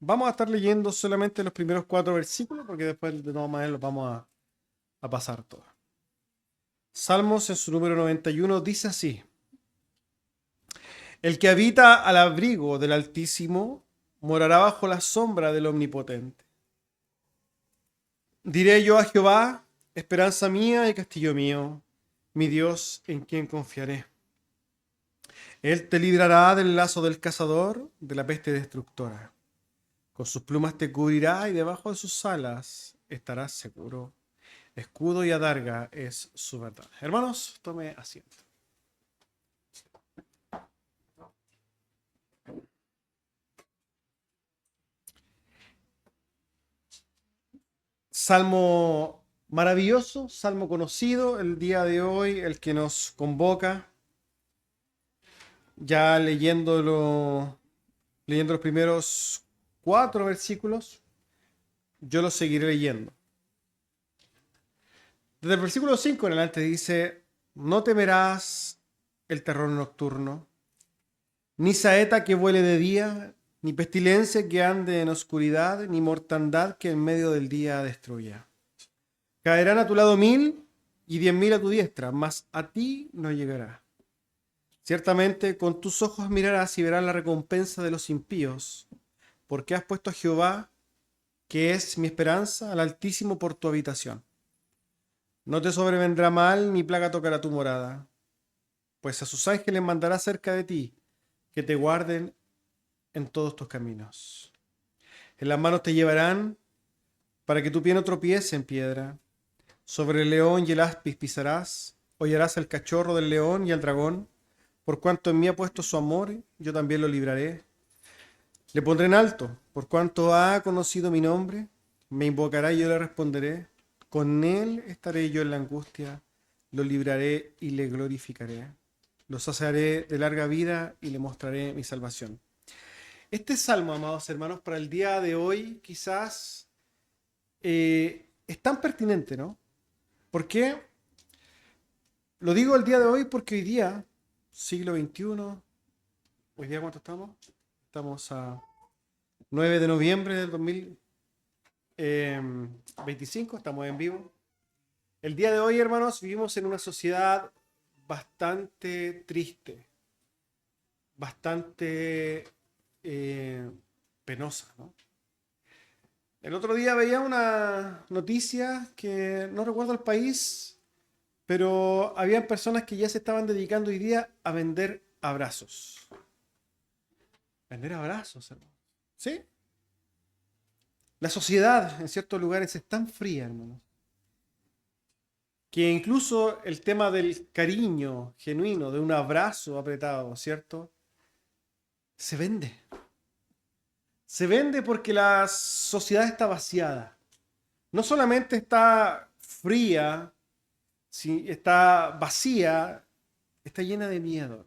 Vamos a estar leyendo solamente los primeros 4 versículos porque después de todas maneras los vamos a pasar todos. Salmos en su número 91 dice así: El que habita al abrigo del Altísimo morará bajo la sombra del Omnipotente. Diré yo a Jehová, esperanza mía y castillo mío, mi Dios en quien confiaré. Él te librará del lazo del cazador, de la peste destructora. Con sus plumas te cubrirá y debajo de sus alas estarás seguro. Escudo y adarga es su verdad. Hermanos, tome asiento. Salmo maravilloso, salmo conocido, el día de hoy, el que nos convoca, ya leyendo los primeros 4 versículos, yo los seguiré leyendo. Desde el versículo 5 en adelante dice: No temerás el terror nocturno, ni saeta que vuele de día, ni pestilencia que ande en oscuridad, ni mortandad que en medio del día destruya. Caerán a tu lado 1000 y 10.000 a tu diestra, mas a ti no llegará. Ciertamente con tus ojos mirarás y verás la recompensa de los impíos, porque has puesto a Jehová, que es mi esperanza, al Altísimo por tu habitación. No te sobrevendrá mal, ni plaga tocará tu morada, pues a sus ángeles mandará cerca de ti, que te guarden en todos tus caminos. En las manos te llevarán, para que tu pie no tropiece en piedra. Sobre el león y el áspid pisarás, hollarás al cachorro del león y al dragón. Por cuanto en mí ha puesto su amor, yo también lo libraré. Le pondré en alto, por cuanto ha conocido mi nombre. Me invocará y yo le responderé. Con él estaré yo en la angustia, lo libraré y le glorificaré. Lo saciaré de larga vida y le mostraré mi salvación. Este salmo, amados hermanos, para el día de hoy quizás es tan pertinente, ¿no? ¿Por qué? Lo digo el día de hoy porque hoy día, siglo XXI, ¿hoy día cuánto estamos? Estamos a 9 de noviembre del 2025, estamos en vivo. El día de hoy, hermanos, vivimos en una sociedad bastante triste, bastante penosa, ¿no? El otro día veía una noticia que no recuerdo el país, pero había personas que ya se estaban dedicando hoy día a vender abrazos. Vender abrazos, hermano. ¿Sí? La sociedad en ciertos lugares es tan fría, hermano, que incluso el tema del cariño genuino, de un abrazo apretado, ¿cierto? Se vende. Se vende porque la sociedad está vaciada. No solamente está fría, está vacía, está llena de miedo.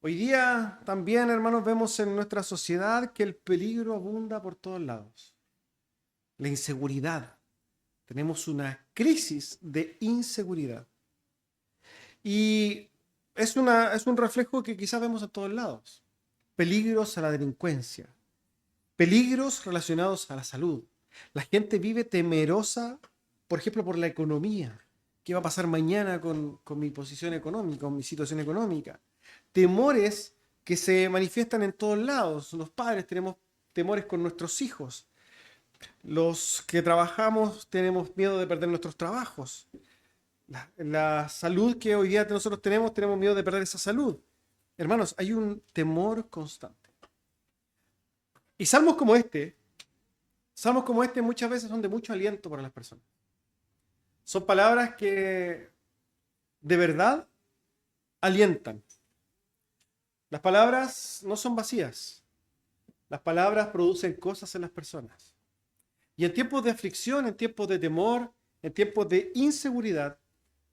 Hoy día también, hermanos, vemos en nuestra sociedad que el peligro abunda por todos lados. La inseguridad. Tenemos una crisis de inseguridad. Y es un reflejo que quizás vemos a todos lados. Peligros a la delincuencia. Peligros relacionados a la salud. La gente vive temerosa, por ejemplo, por la economía. ¿Qué va a pasar mañana con mi posición económica, con mi situación económica? Temores que se manifiestan en todos lados. Los padres tenemos temores con nuestros hijos. Los que trabajamos tenemos miedo de perder nuestros trabajos. La salud que hoy día nosotros tenemos miedo de perder esa salud. Hermanos, hay un temor constante. Y salmos como este muchas veces son de mucho aliento para las personas. Son palabras que de verdad alientan. Las palabras no son vacías. Las palabras producen cosas en las personas. Y en tiempos de aflicción, en tiempos de temor, en tiempos de inseguridad,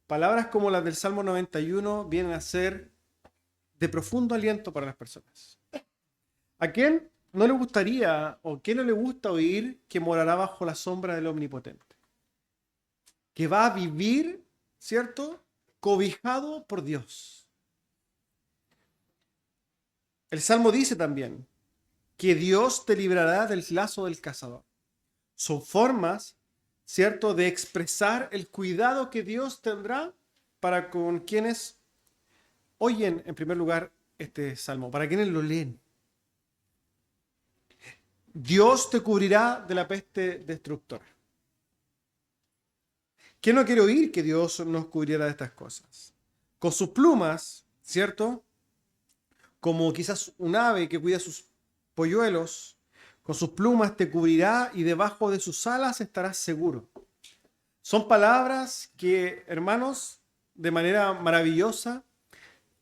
palabras como las del Salmo 91 vienen a ser de profundo aliento para las personas. ¿A quién no le gustaría o quién no le gusta oír que morará bajo la sombra del Omnipotente? Que va a vivir, ¿cierto? Cobijado por Dios. El Salmo dice también que Dios te librará del lazo del cazador. Son formas, ¿cierto?, de expresar el cuidado que Dios tendrá para con quienes oyen, en primer lugar, este salmo, para quienes lo leen. Dios te cubrirá de la peste destructora. ¿Quién no quiere oír que Dios nos cubriera de estas cosas? Con sus plumas, ¿cierto? Como quizás un ave que cuida sus polluelos, con sus plumas te cubrirá y debajo de sus alas estarás seguro. Son palabras que, hermanos, de manera maravillosa,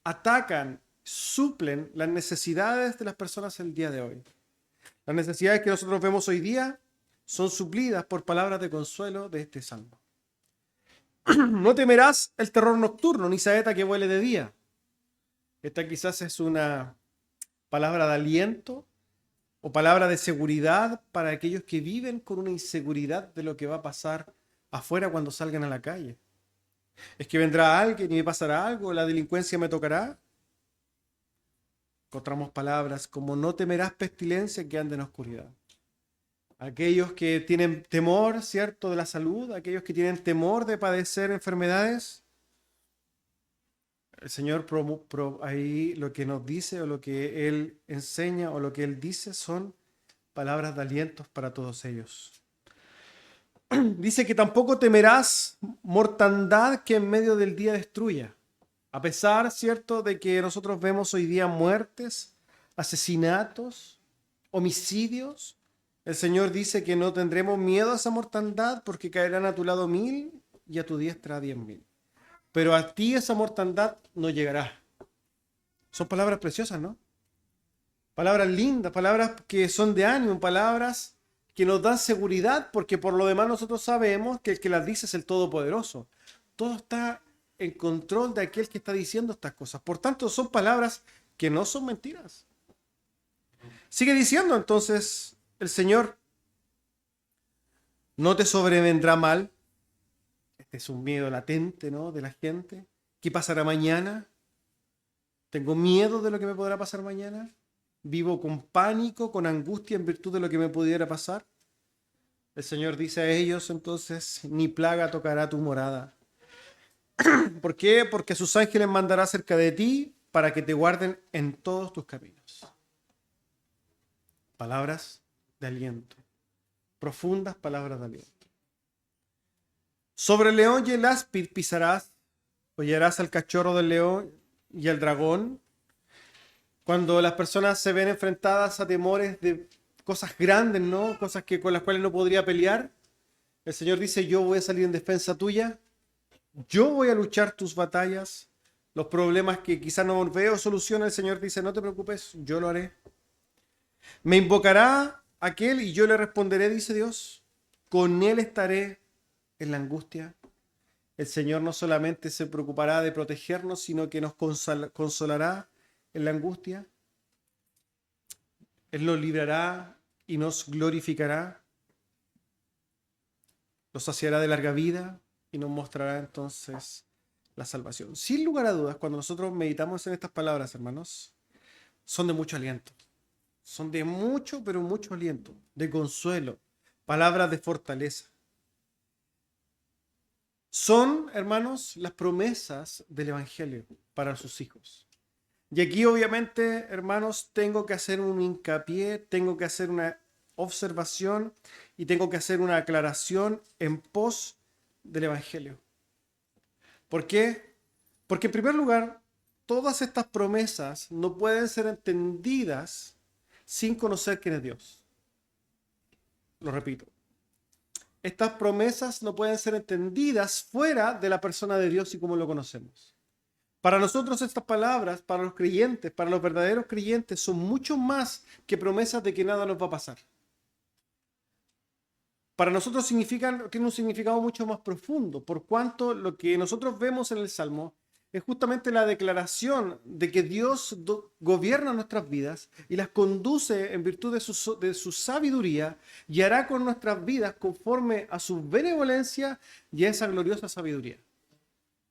atacan, suplen las necesidades de las personas el día de hoy. Las necesidades que nosotros vemos hoy día son suplidas por palabras de consuelo de este salmo. No temerás el terror nocturno, ni saeta que vuele de día. Esta quizás es una palabra de aliento o palabra de seguridad para aquellos que viven con una inseguridad de lo que va a pasar afuera cuando salgan a la calle. ¿Es que vendrá alguien y me pasará algo? ¿La delincuencia me tocará? Encontramos palabras como no temerás pestilencia que ande en oscuridad. Aquellos que tienen temor, ¿cierto?, de la salud, aquellos que tienen temor de padecer enfermedades, el Señor ahí lo que nos dice o lo que Él enseña o lo que Él dice son palabras de alientos para todos ellos. Dice que tampoco temerás mortandad que en medio del día destruya. A pesar, ¿cierto?, de que nosotros vemos hoy día muertes, asesinatos, homicidios, el Señor dice que no tendremos miedo a esa mortandad porque caerán a tu lado 1000 y a tu diestra 10.000. Pero a ti esa mortandad no llegará. Son palabras preciosas, ¿no? Palabras lindas, palabras que son de ánimo, palabras que nos dan seguridad, porque por lo demás nosotros sabemos que el que las dice es el Todopoderoso. Todo está en control de aquel que está diciendo estas cosas. Por tanto, son palabras que no son mentiras. Sigue diciendo entonces el Señor, no te sobrevendrá mal. Este es un miedo latente, ¿no?, de la gente. ¿Qué pasará mañana? ¿Tengo miedo de lo que me podrá pasar mañana? ¿Vivo con pánico, con angustia en virtud de lo que me pudiera pasar? El Señor dice a ellos entonces, ni plaga tocará tu morada. ¿Por qué? Porque sus ángeles mandará cerca de ti para que te guarden en todos tus caminos. Palabras de aliento. Profundas palabras de aliento. Sobre el león y el áspid pisarás, hollarás al cachorro del león y al dragón. Cuando las personas se ven enfrentadas a temores de cosas grandes, ¿no?, cosas con las cuales no podría pelear, el Señor dice, yo voy a salir en defensa tuya, yo voy a luchar tus batallas, los problemas que quizás no veo solución, el Señor dice, no te preocupes, yo lo haré. Me invocará aquel y yo le responderé, dice Dios, con él estaré en la angustia. El Señor no solamente se preocupará de protegernos, sino que nos consolará en la angustia. Él nos librará y nos glorificará. Nos saciará de larga vida y nos mostrará entonces la salvación. Sin lugar a dudas, cuando nosotros meditamos en estas palabras, hermanos, son de mucho aliento. Son de mucho, pero mucho aliento, de consuelo, palabras de fortaleza. Son, hermanos, las promesas del Evangelio para sus hijos. Y aquí, obviamente, hermanos, tengo que hacer un hincapié, tengo que hacer una observación y tengo que hacer una aclaración en pos del Evangelio. ¿Por qué? Porque, en primer lugar, todas estas promesas no pueden ser entendidas sin conocer quién es Dios. Lo repito. Estas promesas no pueden ser entendidas fuera de la persona de Dios y cómo lo conocemos. Para nosotros estas palabras, para los creyentes, para los verdaderos creyentes, son mucho más que promesas de que nada nos va a pasar. Para nosotros tiene un significado mucho más profundo, por cuanto lo que nosotros vemos en el Salmo es justamente la declaración de que Dios gobierna nuestras vidas y las conduce en virtud de su sabiduría y hará con nuestras vidas conforme a su benevolencia y a esa gloriosa sabiduría.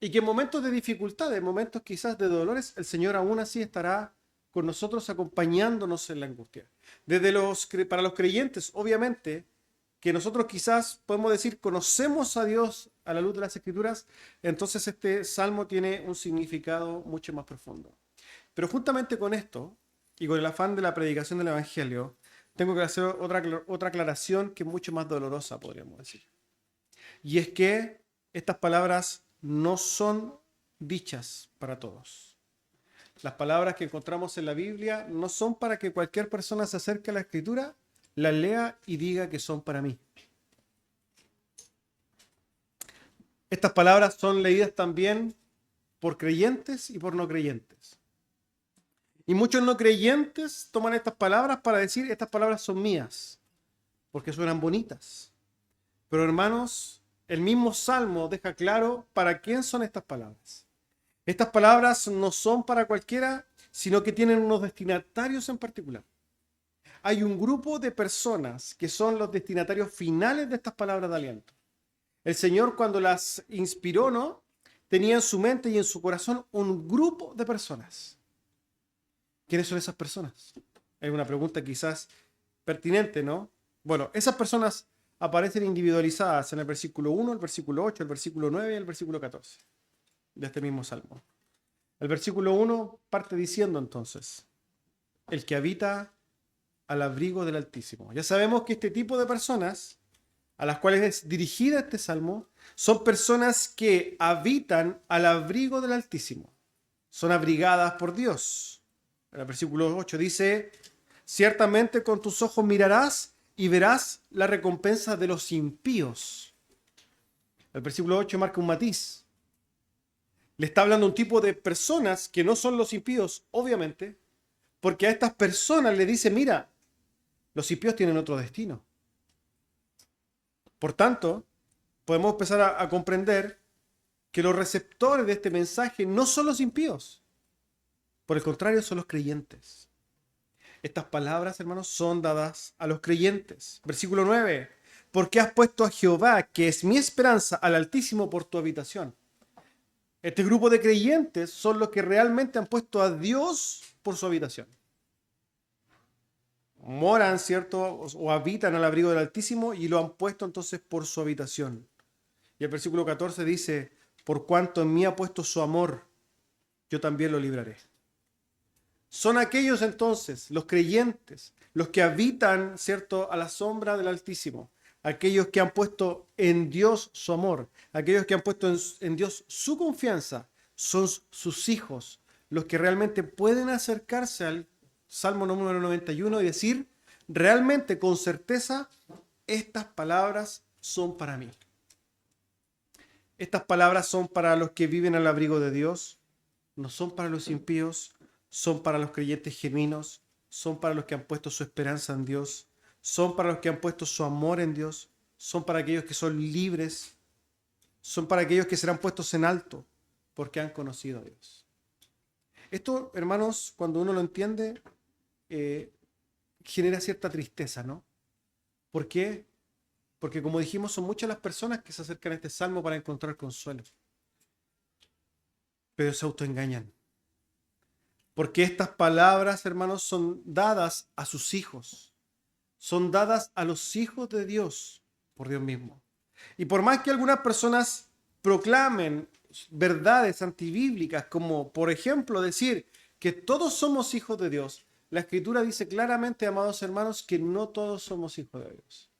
Y que en momentos de dificultad, en momentos quizás de dolores, el Señor aún así estará con nosotros acompañándonos en la angustia. Para los creyentes, obviamente, que nosotros quizás podemos decir conocemos a Dios a la luz de las Escrituras, entonces este salmo tiene un significado mucho más profundo. Pero juntamente con esto, y con el afán de la predicación del Evangelio, tengo que hacer otra aclaración que es mucho más dolorosa, podríamos decir. Y es que estas palabras no son dichas para todos. Las palabras que encontramos en la Biblia no son para que cualquier persona se acerque a la Escritura, las lea y diga que son para mí. Estas palabras son leídas también por creyentes y por no creyentes. Y muchos no creyentes toman estas palabras para decir, estas palabras son mías, porque suenan bonitas. Pero hermanos, el mismo Salmo deja claro para quién son estas palabras. Estas palabras no son para cualquiera, sino que tienen unos destinatarios en particular. Hay un grupo de personas que son los destinatarios finales de estas palabras de aliento. El Señor, cuando las inspiró, ¿no?, tenía en su mente y en su corazón un grupo de personas. ¿Quiénes son esas personas? Es una pregunta quizás pertinente, ¿no? Bueno, esas personas aparecen individualizadas en el versículo 1, el versículo 8, el versículo 9 y el versículo 14 de este mismo salmo. El versículo 1 parte diciendo entonces, el que habita al abrigo del Altísimo. Ya sabemos que este tipo de personas a las cuales es dirigida este salmo son personas que habitan al abrigo del Altísimo. Son abrigadas por Dios. El versículo 8 dice, ciertamente con tus ojos mirarás y verás la recompensa de los impíos. El versículo 8 marca un matiz. Le está hablando a un tipo de personas que no son los impíos, obviamente, porque a estas personas le dice, mira, los impíos tienen otro destino. Por tanto, podemos empezar a comprender que los receptores de este mensaje no son los impíos. Por el contrario, son los creyentes. Estas palabras, hermanos, son dadas a los creyentes. Versículo 9. Porque has puesto a Jehová, que es mi esperanza, al Altísimo por tu habitación. Este grupo de creyentes son los que realmente han puesto a Dios por su habitación. Moran, ¿cierto? O habitan al abrigo del Altísimo y lo han puesto entonces por su habitación. Y el versículo 14 dice, por cuanto en mí ha puesto su amor, yo también lo libraré. Son aquellos entonces, los creyentes, los que habitan, ¿cierto?, a la sombra del Altísimo. Aquellos que han puesto en Dios su amor, aquellos que han puesto en Dios su confianza, son sus hijos, los que realmente pueden acercarse al Salmo número 91 y decir, realmente con certeza, estas palabras son para mí. Estas palabras son para los que viven al abrigo de Dios, no son para los impíos, son para los creyentes genuinos, son para los que han puesto su esperanza en Dios, son para los que han puesto su amor en Dios, son para aquellos que son libres, son para aquellos que serán puestos en alto porque han conocido a Dios. Esto, hermanos, cuando uno lo entiende, genera cierta tristeza, ¿no? ¿Por qué? Porque como dijimos, son muchas las personas que se acercan a este salmo para encontrar consuelo. Pero se autoengañan. Porque estas palabras, hermanos, son dadas a sus hijos. Son dadas a los hijos de Dios, por Dios mismo. Y por más que algunas personas proclamen verdades antibíblicas, como por ejemplo decir que todos somos hijos de Dios, la Escritura dice claramente, amados hermanos, que no todos somos hijos de Dios.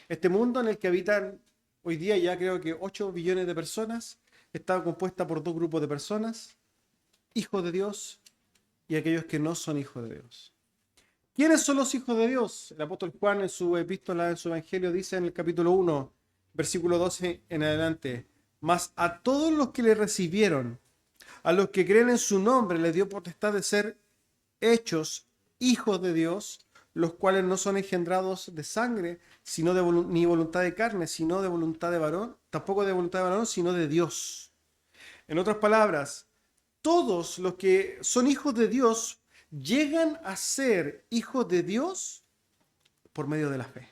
Este mundo en el que habitan hoy día ya creo que 8 billones de personas está compuesta por dos grupos de personas, hijos de Dios y aquellos que no son hijos de Dios. ¿Quiénes son los hijos de Dios? El apóstol Juan en su epístola, en su evangelio, dice en el capítulo 1, versículo 12 en adelante, mas a todos los que le recibieron, a los que creen en su nombre, les dio potestad de ser hechos hijos de Dios, los cuales no son engendrados de sangre, sino ni voluntad de carne, sino de voluntad de varón, tampoco de voluntad de varón, sino de Dios. En otras palabras, todos los que son hijos de Dios llegan a ser hijos de Dios por medio de la fe.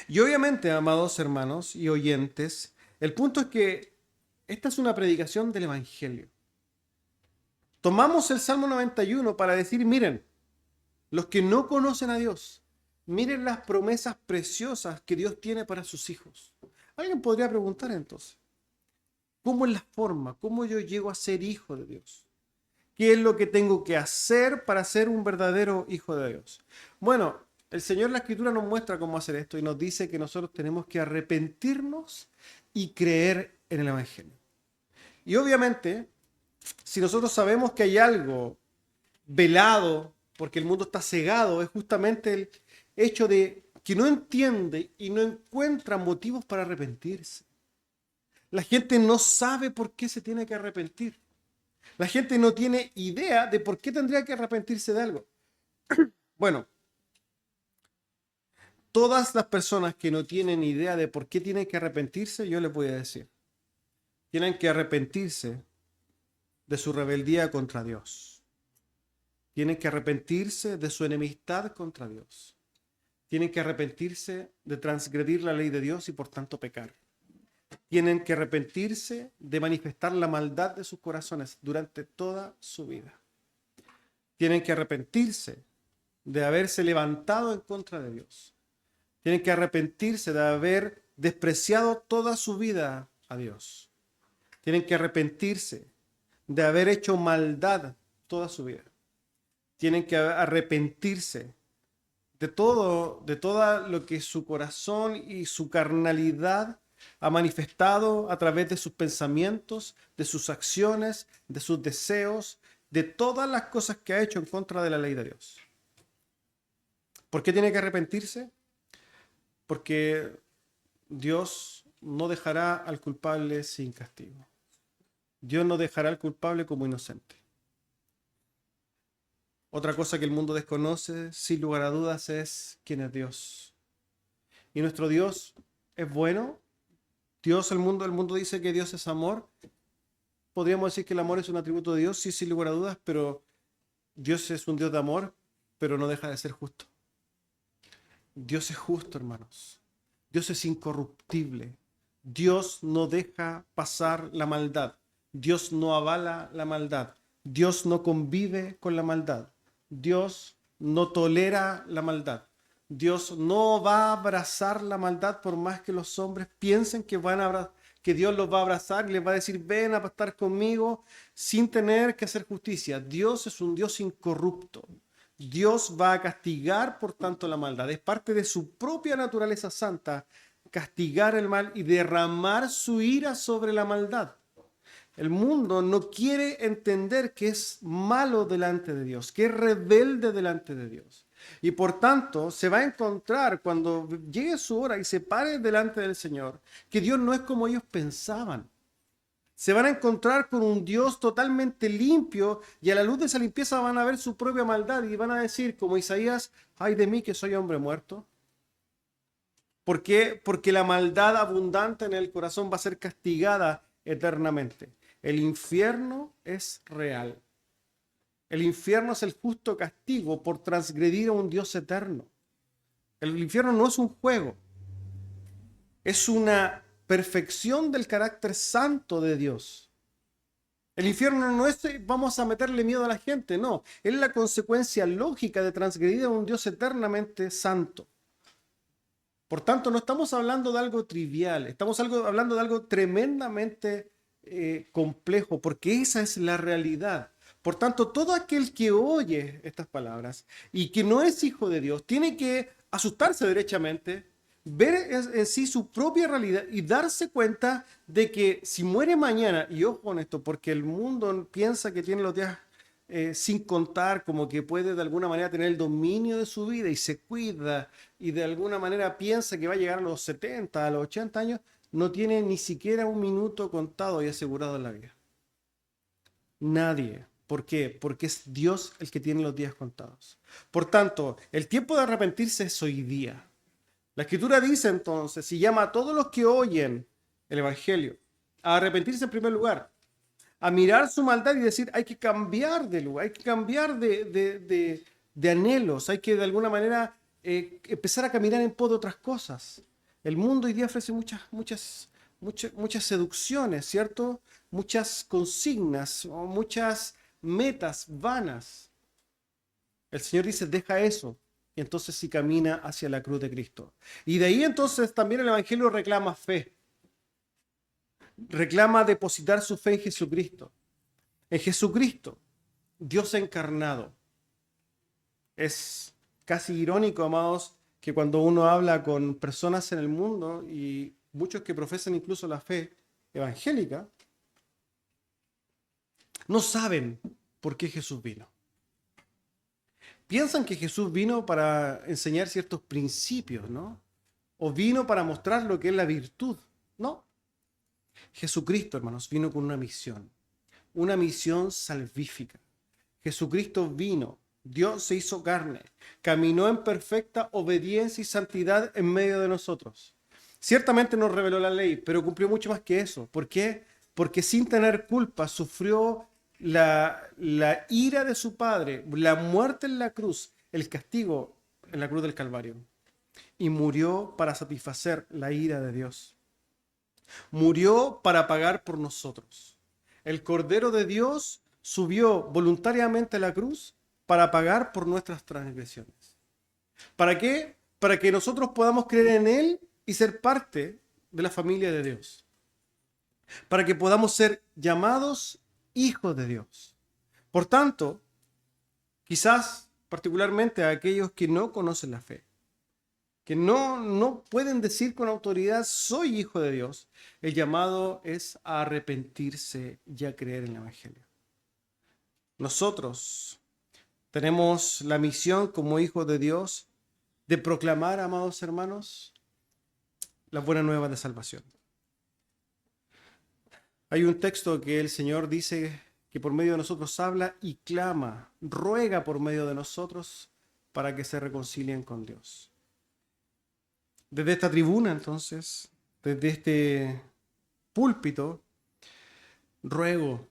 Y obviamente, amados hermanos y oyentes, el punto es que esta es una predicación del Evangelio. Tomamos el Salmo 91 para decir, miren, los que no conocen a Dios, miren las promesas preciosas que Dios tiene para sus hijos. Alguien podría preguntar entonces, ¿cómo es la forma? ¿Cómo yo llego a ser hijo de Dios? ¿Qué es lo que tengo que hacer para ser un verdadero hijo de Dios? Bueno, el Señor en la Escritura nos muestra cómo hacer esto y nos dice que nosotros tenemos que arrepentirnos y creer en el Evangelio. Y obviamente, si nosotros sabemos que hay algo velado, porque el mundo está cegado, es justamente el hecho de que no entiende y no encuentra motivos para arrepentirse. La gente no sabe por qué se tiene que arrepentir. La gente no tiene idea de por qué tendría que arrepentirse de algo. Bueno, todas las personas que no tienen idea de por qué tienen que arrepentirse, yo les voy a decir, tienen que arrepentirse de su rebeldía contra Dios. Tienen que arrepentirse de su enemistad contra Dios. Tienen que arrepentirse de transgredir la ley de Dios y por tanto pecar. Tienen que arrepentirse de manifestar la maldad de sus corazones durante toda su vida. Tienen que arrepentirse de haberse levantado en contra de Dios. Tienen que arrepentirse de haber despreciado toda su vida a Dios. Tienen que arrepentirse de haber hecho maldad toda su vida. Tienen que arrepentirse de todo lo que su corazón y su carnalidad ha manifestado a través de sus pensamientos, de sus acciones, de sus deseos, de todas las cosas que ha hecho en contra de la ley de Dios. ¿Por qué tiene que arrepentirse? Porque Dios no dejará al culpable sin castigo. Dios no dejará al culpable como inocente. Otra cosa que el mundo desconoce, sin lugar a dudas, es quién es Dios. Y nuestro Dios es bueno. Dios, el mundo dice que Dios es amor. Podríamos decir que el amor es un atributo de Dios, sí, sin lugar a dudas, pero Dios es un Dios de amor, pero no deja de ser justo. Dios es justo, hermanos. Dios es incorruptible. Dios no deja pasar la maldad. Dios no avala la maldad. Dios no convive con la maldad. Dios no tolera la maldad. Dios no va a abrazar la maldad por más que los hombres piensen que Dios los va a abrazar y les va a decir, ven a estar conmigo sin tener que hacer justicia. Dios es un Dios incorrupto. Dios va a castigar, por tanto, la maldad. Es parte de su propia naturaleza santa castigar el mal y derramar su ira sobre la maldad. El mundo no quiere entender que es malo delante de Dios, que es rebelde delante de Dios. Y por tanto, se va a encontrar cuando llegue su hora y se pare delante del Señor, que Dios no es como ellos pensaban. Se van a encontrar con un Dios totalmente limpio y a la luz de esa limpieza van a ver su propia maldad y van a decir, como Isaías, ay de mí que soy hombre muerto. ¿Por qué? Porque la maldad abundante en el corazón va a ser castigada eternamente. El infierno es real. El infierno es el justo castigo por transgredir a un Dios eterno. El infierno no es un juego. Es una perfección del carácter santo de Dios. El infierno no es vamos a meterle miedo a la gente, no. Es la consecuencia lógica de transgredir a un Dios eternamente santo. Por tanto, no estamos hablando de algo trivial, estamos hablando de algo tremendamente complejo, porque esa es la realidad. Por tanto, todo aquel que oye estas palabras y que no es hijo de Dios, tiene que asustarse derechamente, ver en sí su propia realidad y darse cuenta de que si muere mañana, y ojo con esto, porque el mundo piensa que tiene los días sin contar, como que puede de alguna manera tener el dominio de su vida y se cuida y de alguna manera piensa que va a llegar a los 70, a los 80 años, no tiene ni siquiera un minuto contado y asegurado en la vida. Nadie. ¿Por qué? Porque es Dios el que tiene los días contados. Por tanto, el tiempo de arrepentirse es hoy día. La Escritura dice entonces, y llama a todos los que oyen el Evangelio a arrepentirse en primer lugar, a mirar su maldad y decir, hay que cambiar de lugar, hay que cambiar de anhelos, hay que de alguna manera empezar a caminar en pos de otras cosas. El mundo hoy día ofrece muchas seducciones, ¿cierto? Muchas consignas, o muchas metas vanas. El Señor dice, deja eso. Y entonces sí camina hacia la cruz de Cristo. Y de ahí entonces también el Evangelio reclama fe. Reclama depositar su fe en Jesucristo. En Jesucristo, Dios encarnado. Es casi irónico, amados, que cuando uno habla con personas en el mundo y muchos que profesan incluso la fe evangélica, no saben por qué Jesús vino. Piensan que Jesús vino para enseñar ciertos principios, ¿no? O vino para mostrar lo que es la virtud. No. Jesucristo, hermanos, vino con una misión salvífica. Jesucristo vino, Dios se hizo carne, caminó en perfecta obediencia y santidad en medio de nosotros. Ciertamente nos reveló la ley, pero cumplió mucho más que eso. ¿Por qué? Porque sin tener culpa sufrió la ira de su Padre, la muerte en la cruz, el castigo en la cruz del Calvario. Y murió para satisfacer la ira de Dios. Murió para pagar por nosotros. El Cordero de Dios subió voluntariamente a la cruz para pagar por nuestras transgresiones. ¿Para qué? Para que nosotros podamos creer en Él y ser parte de la familia de Dios. Para que podamos ser llamados hijos de Dios. Por tanto, quizás particularmente a aquellos que no conocen la fe, que no pueden decir con autoridad, soy hijo de Dios, el llamado es a arrepentirse y a creer en el Evangelio. Nosotros tenemos la misión como hijos de Dios de proclamar, amados hermanos, la buena nueva de salvación. Hay un texto que el Señor dice que por medio de nosotros habla y clama, ruega por medio de nosotros para que se reconcilien con Dios. Desde esta tribuna, entonces, desde este púlpito, ruego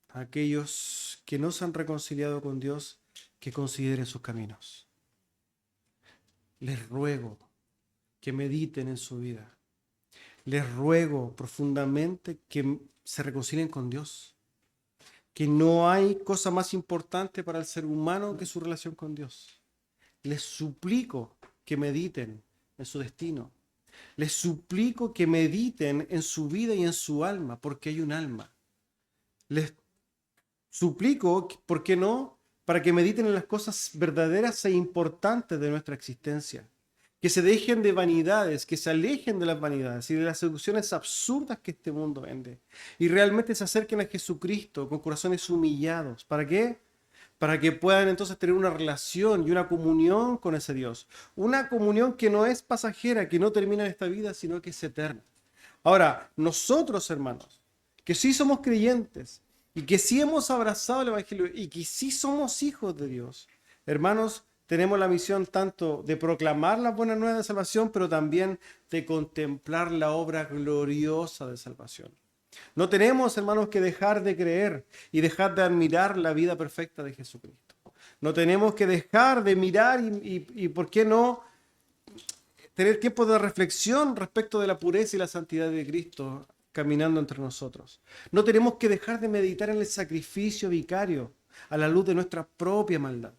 a aquellos que no se han reconciliado con Dios que consideren sus caminos. Les ruego que mediten en su vida. Les ruego profundamente que se reconcilien con Dios. Que no hay cosa más importante para el ser humano que su relación con Dios. Les suplico que mediten en su destino. Les suplico que mediten en su vida y en su alma, porque hay un alma. Les suplico, ¿por qué no?, para que mediten en las cosas verdaderas e importantes de nuestra existencia. Que se dejen de vanidades, que se alejen de las vanidades y de las seducciones absurdas que este mundo vende. Y realmente se acerquen a Jesucristo con corazones humillados. ¿Para qué? Para que puedan entonces tener una relación y una comunión con ese Dios. Una comunión que no es pasajera, que no termina en esta vida, sino que es eterna. Ahora, nosotros, hermanos, que sí somos creyentes y que sí hemos abrazado el Evangelio y que sí somos hijos de Dios, hermanos, tenemos la misión tanto de proclamar la buena nueva de salvación, pero también de contemplar la obra gloriosa de salvación. No tenemos, hermanos, que dejar de creer y dejar de admirar la vida perfecta de Jesucristo. No tenemos que dejar de mirar y ¿por qué no?, tener tiempo de reflexión respecto de la pureza y la santidad de Cristo caminando entre nosotros. No tenemos que dejar de meditar en el sacrificio vicario a la luz de nuestra propia maldad.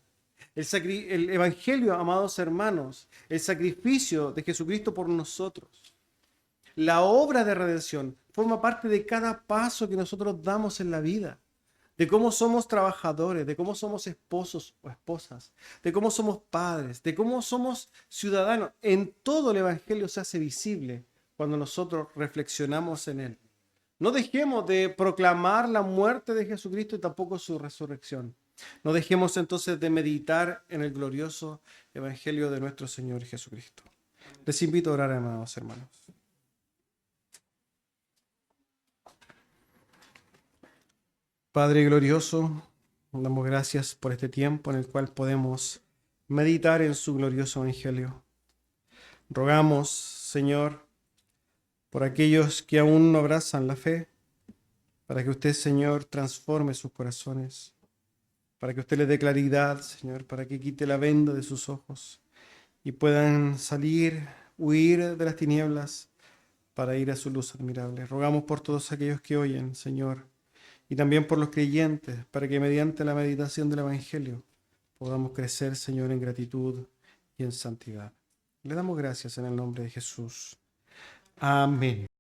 El Evangelio, amados hermanos, el sacrificio de Jesucristo por nosotros. La obra de redención forma parte de cada paso que nosotros damos en la vida, de cómo somos trabajadores, de cómo somos esposos o esposas, de cómo somos padres, de cómo somos ciudadanos. En todo el Evangelio se hace visible cuando nosotros reflexionamos en él. No dejemos de proclamar la muerte de Jesucristo y tampoco su resurrección. No dejemos entonces de meditar en el glorioso Evangelio de nuestro Señor Jesucristo. Les invito a orar, amados hermanos. Padre glorioso, damos gracias por este tiempo en el cual podemos meditar en su glorioso Evangelio. Rogamos, Señor, por aquellos que aún no abrazan la fe, para que usted, Señor, transforme sus corazones, para que usted les dé claridad, Señor, para que quite la venda de sus ojos y puedan salir, huir de las tinieblas para ir a su luz admirable. Rogamos por todos aquellos que oyen, Señor, y también por los creyentes, para que mediante la meditación del Evangelio podamos crecer, Señor, en gratitud y en santidad. Le damos gracias en el nombre de Jesús. Amén.